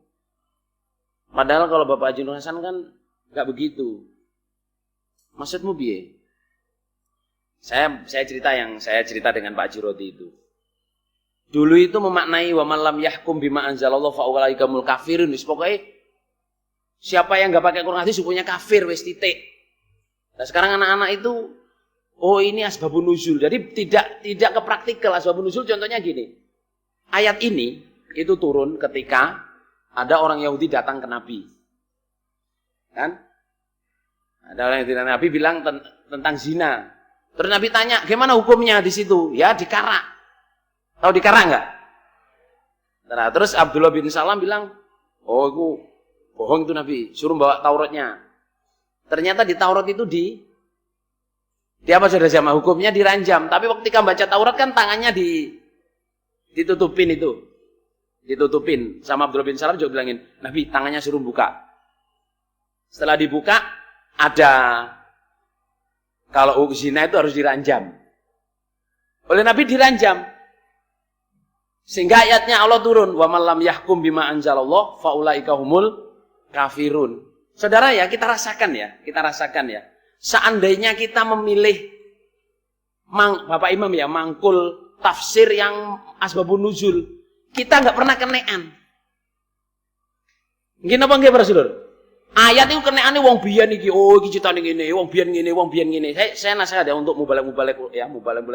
Padahal kalau Bapak Haji Nur Hasan kan nggak begitu. Maksudmu piye? Saya cerita dengan Pak Jirodi itu. Dulu itu memaknai wa man lam yahkum bima anzalallahu fa ulaika humul kafirun. Pokoknya siapa yang enggak pakai Quran hadis hukumnya kafir wis titik. Nah, sekarang anak-anak itu oh ini asbabun nuzul. Jadi tidak ke praktikal asbabun nuzul. Contohnya gini. Ayat ini itu turun ketika ada orang Yahudi datang ke Nabi. Kan? Ada orang Yahudi datang ke Nabi bilang tentang zina. Terus Nabi tanya, "Gimana hukumnya di situ?" Ya, dikarak. Tahu dikarang nggak? Nah, terus Abdullah bin Salam bilang, oh itu bohong itu Nabi, suruh bawa Tauratnya. Ternyata di Taurat itu di apa saudara jamaah hukumnya diranjam. Tapi ketika baca Taurat kan tangannya ditutupin itu, ditutupin. Sama Abdullah bin Salam juga bilangin, Nabi tangannya suruh buka. Setelah dibuka ada kalau zina itu harus diranjam. Oleh Nabi diranjam. Sehingga ayatnya Allah turun, wa man lam yahkum bima anzalallah fa ulaika humul kafirun. Saudara ya, kita rasakan ya. Seandainya kita memilih Bapak Imam ya, mangkul tafsir yang asbabun nuzul, kita enggak pernah kenean. Nggih napa nggih Para Sedulur? Ayat itu keneane wong biyen iki, oh iki critane ngene, wong biyen ngene. Saya nasihat ya untuk mubalek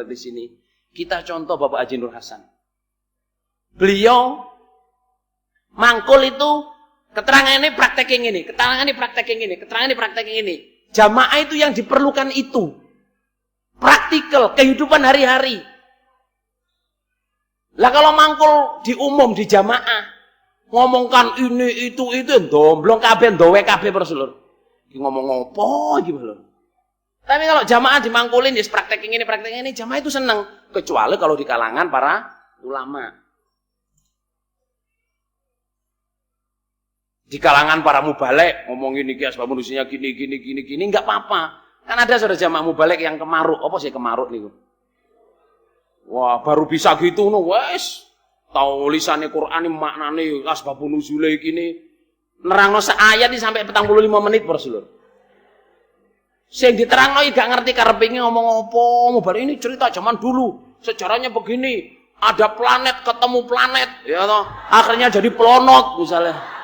di sini. Kita contoh Bapak Haji Nur Hasan. Beliau mangkul itu keterangan ini praktek yang ini, keterangan ini praktek yang ini. Jamaah itu yang diperlukan itu. Praktikal, kehidupan hari-hari. Lah kalau mangkul di umum, di jamaah, ngomongkan ini, itu, domblong kabeh, ndowe kabeh Para Sedulur. Ngomong apa gimana? Tapi kalau jamaah dimangkulin, praktek yang ini, jamaah itu senang. Kecuali kalau di kalangan para ulama. Di kalangan para mubalek ngomongin iki asbabun nuzulnya gini enggak apa-apa. Kan ada saudara jamaah mubalek yang kemaruk. Apa sih kemaruk niku? Wah, baru bisa gitu no wes. Tahu lisane Quran maknane asbabun nuzule gini. Nerangno seayat iki sampai 45 menit Para Sedulur. Sing diterangno iki gak ngerti karepe ngomong apa. Mubalek ini cerita zaman dulu. Sejarahnya begini. Ada planet ketemu planet, ya toh. Akhirnya jadi pelonot misalnya.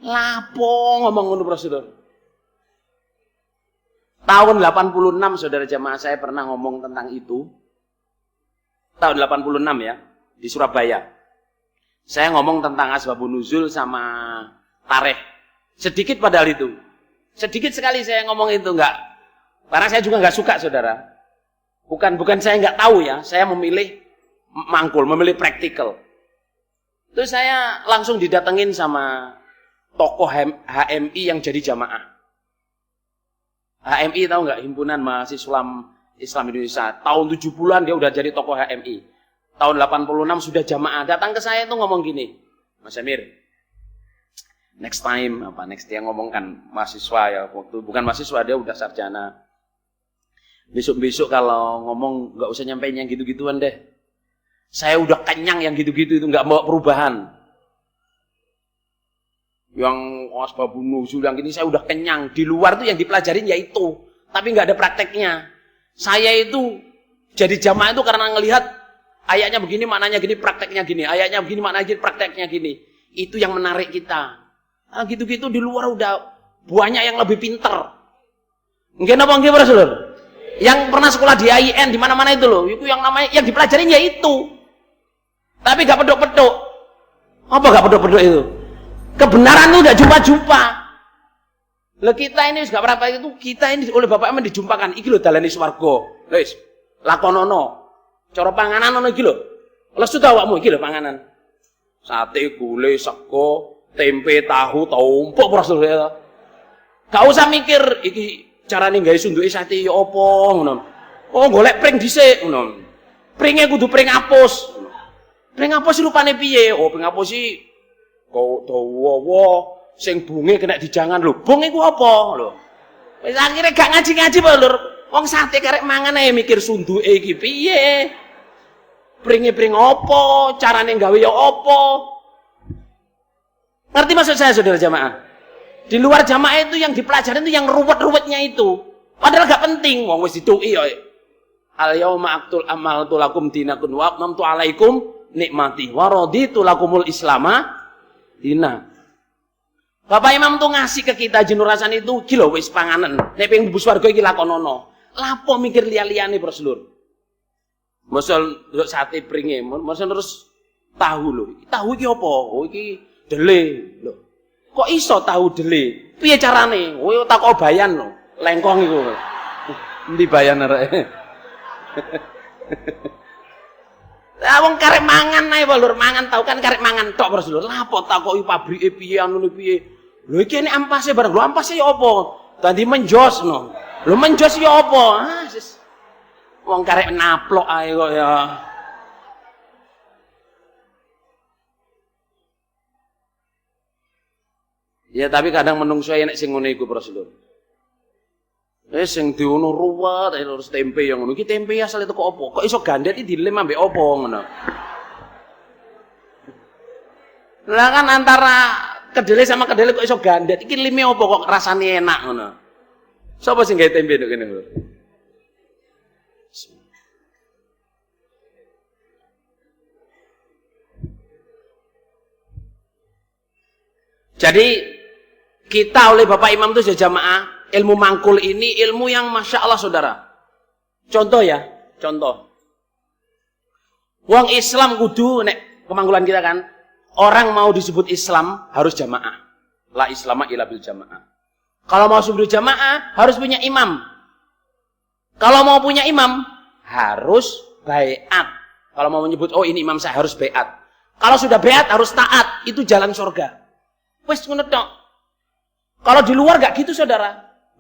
Lapo ngomong ngono Saudara. Tahun 86 Saudara jamaah saya pernah ngomong tentang itu. Tahun 86 ya, di Surabaya. Saya ngomong tentang asbabun nuzul sama tarikh. Sedikit padahal itu. Sedikit sekali saya ngomong itu enggak. Karena saya juga enggak suka Saudara. Bukan saya enggak tahu ya, saya memilih mangkul, memilih praktikal. Terus saya langsung didatengin sama tokoh HMI yang jadi jamaah. HMI tahu nggak, Himpunan Mahasiswa Islam Indonesia. Tahun 70-an dia udah jadi tokoh HMI. Tahun 86 sudah jamaah. Datang ke saya tuh ngomong gini, Mas Amir, next time dia ngomong kan mahasiswa ya, waktu bukan mahasiswa dia udah sarjana. Besok-besok kalau ngomong nggak usah nyampein yang gitu-gituan deh. Saya udah kenyang yang gitu-gitu itu, nggak mau perubahan. Yang asbabun nuzul yang gini saya udah kenyang. Di luar tuh yang dipelajarin ya itu, tapi nggak ada prakteknya. Saya itu jadi jamaah itu karena ngelihat ayatnya begini, maknanya gini, prakteknya gini. Ayatnya begini, maknanya gini, prakteknya gini. Itu yang menarik kita. Nah, gitu-gitu di luar udah banyak yang lebih pinter. Mungkin apa enggak Rasulullah? Yang pernah sekolah di AIN di mana-mana itu loh, itu yang namanya yang dipelajarin ya itu. Tapi gak pedok-pedok. Apa gak pedok-pedok itu? Kebenaran itu gak jumpa-jumpa. Lah kita ini gak berapa itu, kita ini oleh Bapak Amin dijumpakan. Iki lho dalane swarga. Wis, lakonono. Cara panganan ono iki lho. Lesu ta awakmu iki lho panganan. Sate, gulai, sego, tempe, tahu, tumpuk Rasulullah. Gak usah mikir iki carane gawe sunduke sate ya apa ngono. Oh, golek pring dhisik ngono. Pringe kudu pring apus. Pring apus rupane piye? Oh, pring apus iki kok dawa sing bunge kena dijangan lho. Bung iku apa lho? Wis akhire gak ngaji-ngaji wae lho. Wong sate karek mangan ae mikir sunduke iki piye? Pringe pring apa? Carane gawe ya apa? Ngerti maksud saya Saudara jamaah? Di luar jamaah itu yang dipelajarin itu yang ruwet-ruwetnya itu. Padahal gak penting, wong wis dituki ya. Al yauma aktul amaltu lakum dinakum wa atmamtu alaikum nikmati wa raditu lakumul islama dina. Bapak Imam tuh ngasih ke kita jenurasan itu, iki lho wis panganan. Nek ping mlebu swarga iki lakonono. Lapo mikir liya-liyane Rasulullah. Mosol nduk sate pringe, mosol terus tahu lho. Tahu iki apa? Oh iki dele lho. Kok iso tahu dele? Piye carane? Kowe takok bayan lho. Lengkong iku. Endi bayan arek? Lah wong karek mangan ae lho, mangan tau kan karek mangan tok Rasulullah. Lah apa takoki pabrike piye anu piye? Lho iki nek ampase bareng. Lho ampase ya apa? Dadi menjos no. Lho menjos ya apa? Ah, wong karek naplok ae kok ya. Ya tapi kadang menungso enek sing ngene iku Rasulullah. Sing diono ruwet terus tempe yang ngono. Iki tempe asale teko apa? Kok iso gandet iki dilem ambek apa ngono. Lah kan antara kedele sama kedele kok iso gandet. Iki lime apa kok rasane enak ngono. Sapa sing gawe tempe nek kene lho? Jadi kita oleh Bapak Imam itu jamaah ilmu mangkul ini ilmu yang Masya Allah Saudara. Contoh ya, contoh. Wong Islam kudu nek kemangkulan kita kan, orang mau disebut Islam harus jamaah. La islama illa bil jamaah. Kalau mau disebut jamaah harus punya imam. Kalau mau punya imam harus baiat. Kalau mau menyebut oh ini imam saya harus baiat. Kalau sudah baiat harus taat, itu jalan surga. Wes ngono tok. Kalau di luar gak gitu Saudara.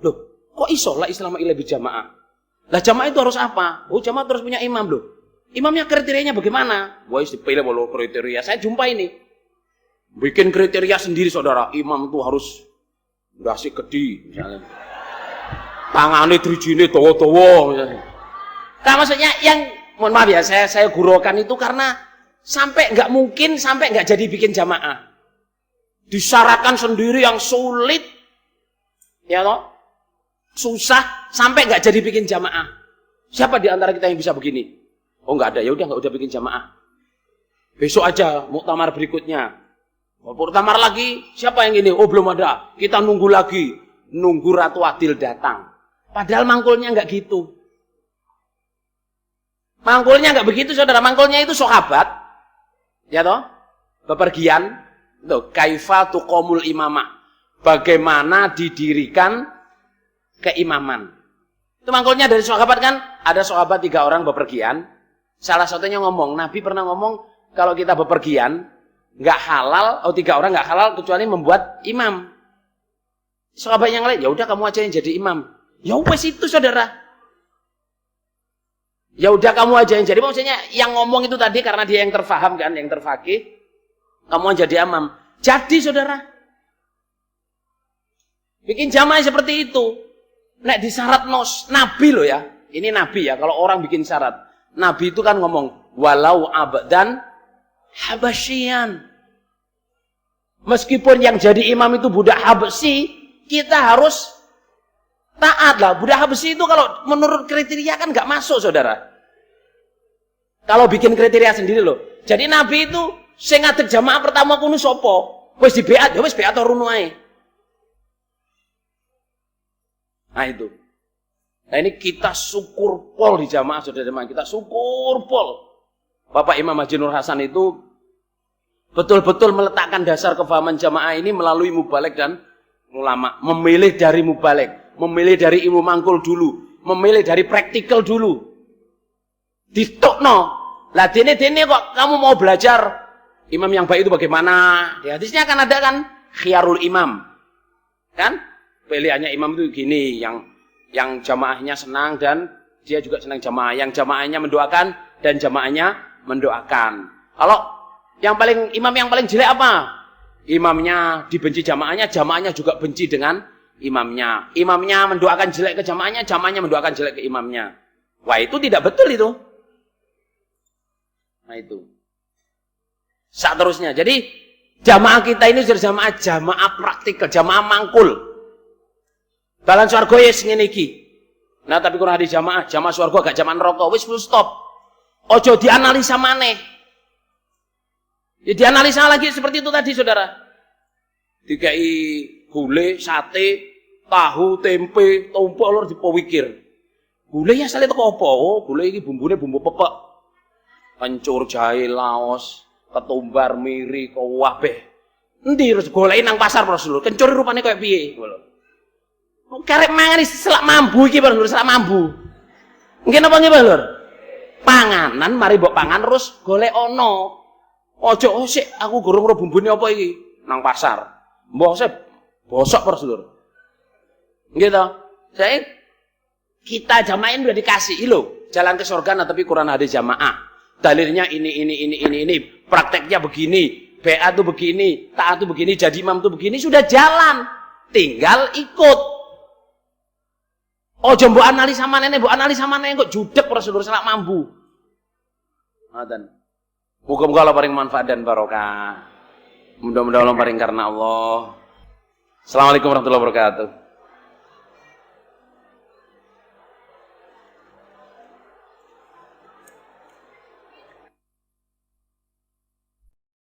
Loh, kok iso la islama illa bil jamaah? Lah jamaah itu harus apa? Oh, jamaah terus punya imam loh. Imamnya kriterianya bagaimana? Wah, dipilih walau kriteria. Saya jumpa ini. Bikin kriteria sendiri Saudara. Imam itu harus berasik gede misalnya. Tangane drijine dawa-dawa misalnya. Nah, maksudnya yang mohon maaf ya, saya gurokan itu karena sampai nggak mungkin sampai nggak jadi bikin jamaah. Disyaratkan sendiri yang sulit. Ya toh? Susah sampai nggak jadi bikin jamaah. Siapa di antara kita yang bisa begini? Oh nggak ada, ya udah nggak udah bikin jamaah. Besok aja muktamar berikutnya. Muktamar lagi, siapa yang ini? Oh belum ada, kita nunggu lagi. Nunggu Ratu Adil datang. Padahal mangkulnya nggak gitu. Mangkulnya nggak begitu saudara, mangkulnya itu sahabat. Ya toh? Bepergian. Tuh, kaifa tuqomul imamah. Bagaimana didirikan keimaman. Itu mangkulnya dari sahabat kan? Ada sahabat 3 orang bepergian. Salah satunya ngomong, Nabi pernah ngomong, kalau kita bepergian, nggak halal, 3 orang nggak halal kecuali membuat imam. Sahabat yang lain, ya udah kamu aja yang jadi imam. Ya wes itu saudara. Ya udah kamu aja yang jadi. Maksudnya yang ngomong itu tadi karena dia yang terfaham kan, yang terfaqih. Kamu jadi imam. Jadi saudara. Bikin jamaah seperti itu. Nek disyarat Nabi loh ya. Ini Nabi ya. Kalau orang bikin syarat. Nabi itu kan ngomong. Walau abdan habasyian. Meskipun yang jadi imam itu budak Habsyi, kita harus taat lah. Budak Habsyi itu kalau menurut kriteria kan nggak masuk saudara. Kalau bikin kriteria sendiri loh. Jadi Nabi itu sing ngadeg jamaah pertama kuno sopo. Wis di beat, ya wis beat rono ae. Nah itu. Nah ini kita syukur pol di jamaah saudara jamaah, kita syukur pol. Bapak Imam Haji Nur Hasan itu betul-betul meletakkan dasar kefahaman jamaah ini melalui mubalek dan ulama. Memilih dari mubalek, memilih dari ilmu mangkul dulu, memilih dari praktikal dulu. Ditokno. Lah dene kok kamu mau belajar imam yang baik itu bagaimana? Di hadisnya kan ada kan khiyarul imam. Kan? Pilihannya imam itu gini, yang jamaahnya senang dan dia juga senang jamaah, yang jamaahnya mendoakan dan jamaahnya mendoakan. Kalau imam yang paling jelek apa? Imamnya dibenci jamaahnya, jamaahnya juga benci dengan imamnya. Imamnya mendoakan jelek ke jamaahnya, jamaahnya mendoakan jelek ke imamnya. Wah, itu tidak betul itu. Nah itu. Seterusnya. Jadi jamaah kita ini sudah jamaah praktikal, jamaah mangkul. Dalam swarga ya ngene iki. Nah tapi kurang hadis jamaah swarga gak jamaah neraka, wis full stop. Ojo dianalisa maneh. Ya dianalisa lagi seperti itu tadi saudara. Dikai gule, sate, tahu, tempe, tumpuk lur dipowikir. Gule ya asale teko apa? Oh, gule iki bumbune bumbu pepek. Kencur, jahe, laos, ketumbar, miri, kabeh. Endi terus goleki nang pasar terus lho. Kencur rupane koyo piye? Karek mangan selak mambu iki lho, selak mambu. Nggih napa nggih, Lur? Panganan mari mbok pangan terus golek ana. Ojo sik aku gorong ro bumbune apa iki nang pasar. Mbok sik bosok terus, Lur. Nggih to? Saya kita jamaah udah dikasih lho, jalan ke surga nah, tapi Quran hadis jamaah. Dalilnya ini, prakteknya begini, BA tuh begini, taat tuh begini, jadi imam tuh begini, sudah jalan. Tinggal ikut. Ojo mbok analisa manene, kok judek prosedur selak mambu. Ngoten. Muga-muga Allah paring manfaat dan barokah. Mudah-mudahan Allah paring karena Allah. Assalamualaikum warahmatullahi wabarakatuh.